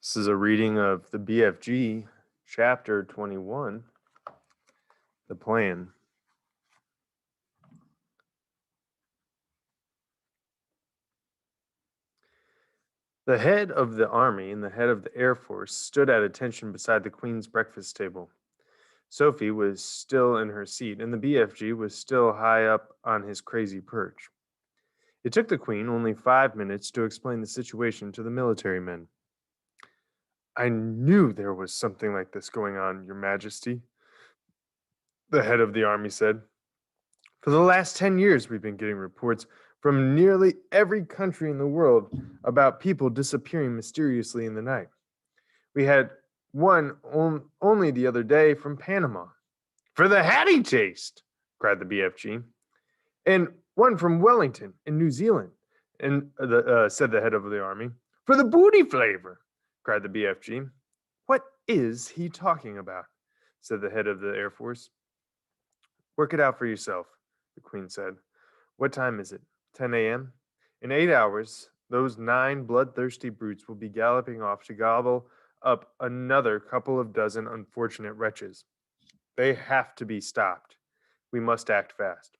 This is a reading of the BFG Chapter 21, the plan. The head of the army and the head of the Air Force stood at attention beside the Queen's breakfast table. Sophie was still in her seat, and the BFG was still high up on his crazy perch. It took the Queen only 5 minutes to explain the situation to the military men. I knew there was something like this going on, Your Majesty, the head of the army said. For the last 10 years, we've been getting reports from nearly every country in the world about people disappearing mysteriously in the night. We had one only the other day from Panama. For the Hattie taste, cried the BFG. And one from Wellington in New Zealand, and said the head of the army. For the booty flavor, cried the BFG. What is he talking about? Said the head of the Air Force. Work it out for yourself, the Queen said. What time is it? 10 a.m.? In 8 hours, those 9 bloodthirsty brutes will be galloping off to gobble up another couple of dozen unfortunate wretches. They have to be stopped. We must act fast.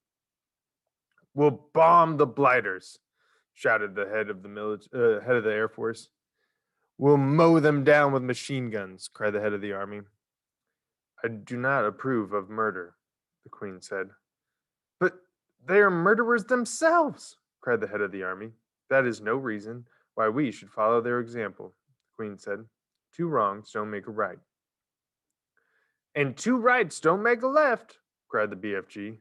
We'll bomb the blighters, shouted the head of the Air Force. We'll mow them down with machine guns, cried the head of the army. I do not approve of murder, the Queen said. But they are murderers themselves, cried the head of the army. That is no reason why we should follow their example, the Queen said. 2 wrongs don't make a right. And 2 rights don't make a left, cried the BFG.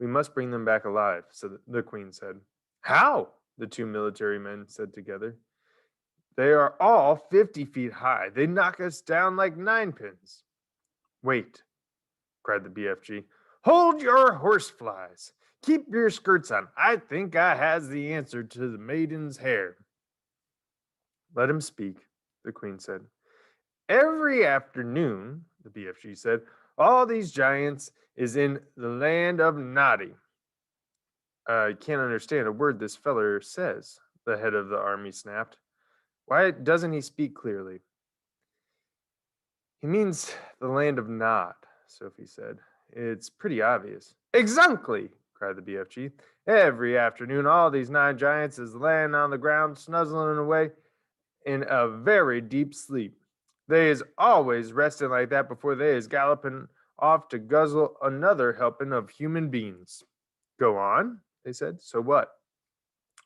We must bring them back alive, the Queen said. How? The 2 military men said together. They are all 50 feet high. They knock us down like 9-pins. Wait, cried the BFG. Hold your horseflies. Keep your skirts on. I think I has the answer to the maiden's hair. Let him speak, the Queen said. Every afternoon, the BFG said, all these giants is in the land of Noddy. I can't understand a word this feller says, the head of the army snapped. Why doesn't he speak clearly? He means the land of Nod, Sophie said. It's pretty obvious. Exactly, cried the BFG. Every afternoon, all these 9 giants is laying on the ground, snuzzling away in a very deep sleep. They is always resting like that before they is galloping off to guzzle another helping of human beings. Go on, they said. So what?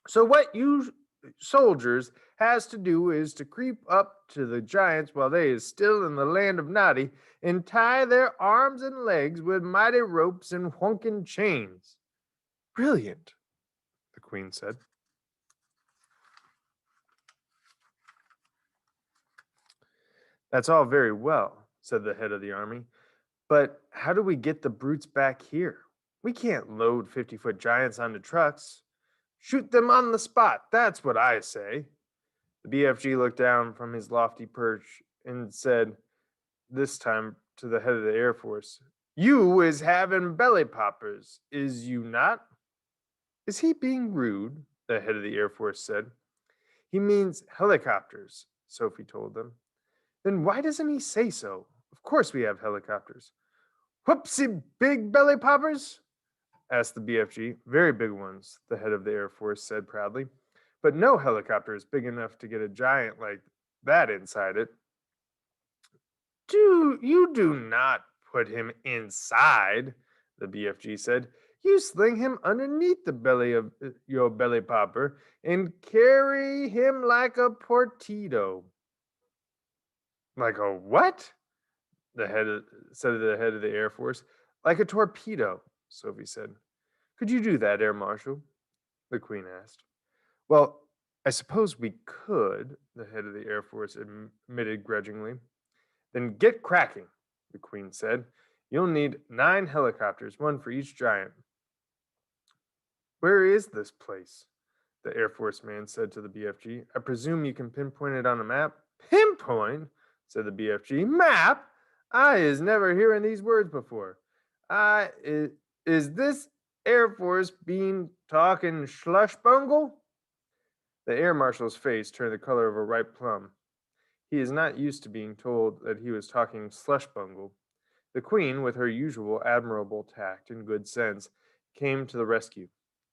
So what you soldiers has to do is to creep up to the giants while they is still in the land of Noddy and tie their arms and legs with mighty ropes and whunking chains. Brilliant, the Queen said. That's all very well, said the head of the army. But how do we get the brutes back here? We can't load 50-foot giants onto trucks. Shoot them on the spot, that's what I say. The BFG looked down from his lofty perch and said, this time to the head of the Air Force, You is having belly poppers, is you not? Is he being rude? The head of the Air Force said. He means helicopters, Sophie told them. Then why doesn't he say so? Of course we have helicopters. Whoopsie big belly poppers? Asked the BFG. Very big ones, the head of the Air Force said proudly. But no helicopter is big enough to get a giant like that inside it. You do not put him inside, the BFG said. You sling him underneath the belly of your belly popper and carry him like a torpedo. Like a what? Said the head of the Air Force. Like a torpedo, Sophie said. Could you do that, Air Marshal? The Queen asked. Well, I suppose we could, the head of the Air Force admitted grudgingly. Then get cracking, the Queen said. You'll need 9 helicopters, 1 for each giant. Where is this place? The Air Force man said to the BFG. I presume you can pinpoint it on a map? Pinpoint? Said the BFG. Map? I is never hearing these words before. Is this Air Force being talking slush bungle? The Air Marshal's face turned the color of a ripe plum. He is not used to being told that he was talking slush bungle. The queen, with her usual admirable tact and good sense, came to the rescue.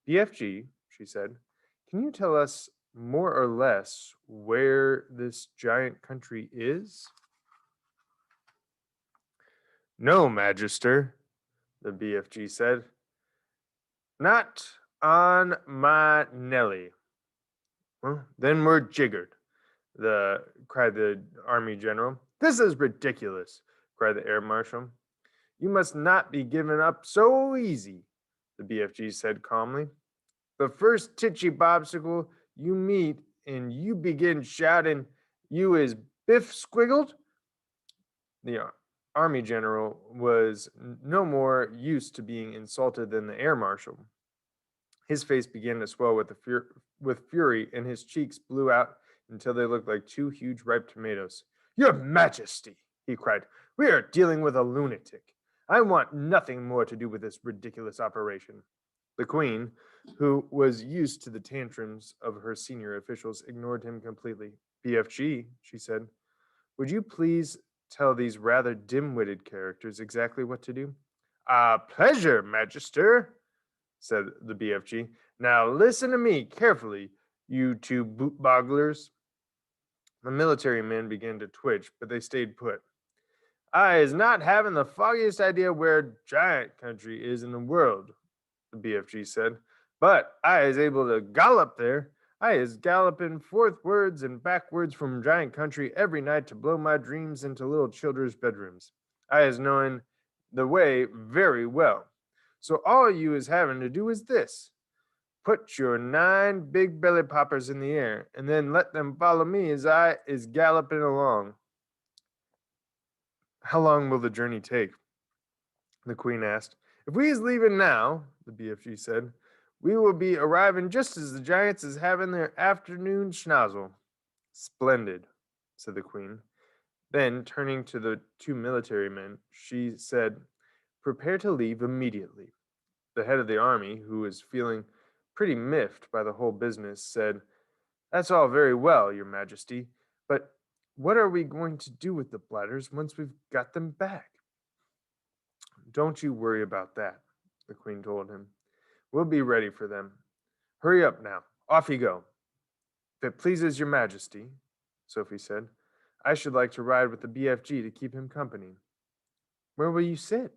BFG, she said, can you tell us more or less where this giant country is? No, Magister, the BFG said. Not on my Nelly. Well, then we're jiggered, cried the army general. This is ridiculous, cried the air marshal. You must not be given up so easy, the BFG said calmly. The first titchy bobsicle you meet and you begin shouting, you is Biff Squiggled? The army general was no more used to being insulted than the air marshal. His face began to swell with fury, and his cheeks blew out until they looked like two huge ripe tomatoes. Your Majesty, he cried, we are dealing with a lunatic. I want nothing more to do with this ridiculous operation. The Queen, who was used to the tantrums of her senior officials, ignored him completely. BFG, she said, would you please tell these rather dim-witted characters exactly what to do? A pleasure, Magister, said the BFG. Now listen to me carefully, you two boot bogglers. The military men began to twitch, but they stayed put. I is not having the foggiest idea where giant country is in the world, the BFG said, but I is able to gallop there. I is galloping forthwards and backwards from giant country every night to blow my dreams into little children's bedrooms. I is knowing the way very well. So all you is having to do is this. Put your 9 big belly poppers in the air, and then let them follow me as I is galloping along. How long will the journey take? The Queen asked. If we is leaving now, the BFG said, we will be arriving just as the giants is having their afternoon schnozzle. Splendid, said the Queen. Then, turning to the two military men, she said, prepare to leave immediately. The head of the army, who was feeling pretty miffed by the whole business, said, that's all very well, Your Majesty, but what are we going to do with the bladders once we've got them back? Don't you worry about that, the Queen told him. We'll be ready for them. Hurry up now. Off you go. If it pleases Your Majesty, Sophie said, I should like to ride with the BFG to keep him company. Where will you sit?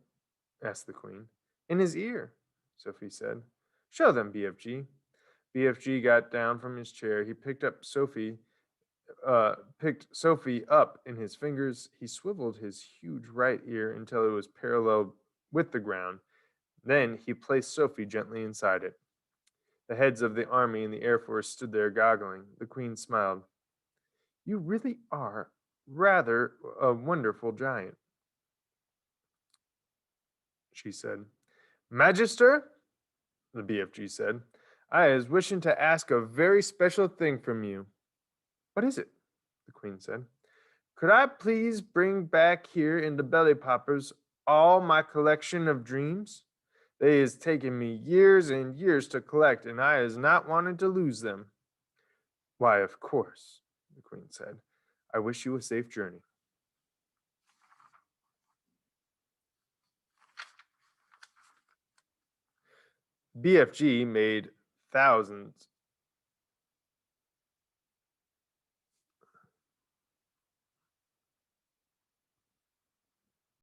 Asked the Queen. In his ear, Sophie said. Show them, BFG. BFG got down from his chair. He picked Sophie up in his fingers. He swiveled his huge right ear until it was parallel with the ground. Then he placed Sophie gently inside it. The heads of the army and the air force stood there goggling. The Queen smiled. You really are rather a wonderful giant, she said. Magister, the BFG said, I is wishing to ask a very special thing from you. What is it? The Queen said. Could I please bring back here in the belly poppers all my collection of dreams? They is taking me years and years to collect, and I is not wanting to lose them. Why, of course, the Queen said. I wish you a safe journey. BFG made thousands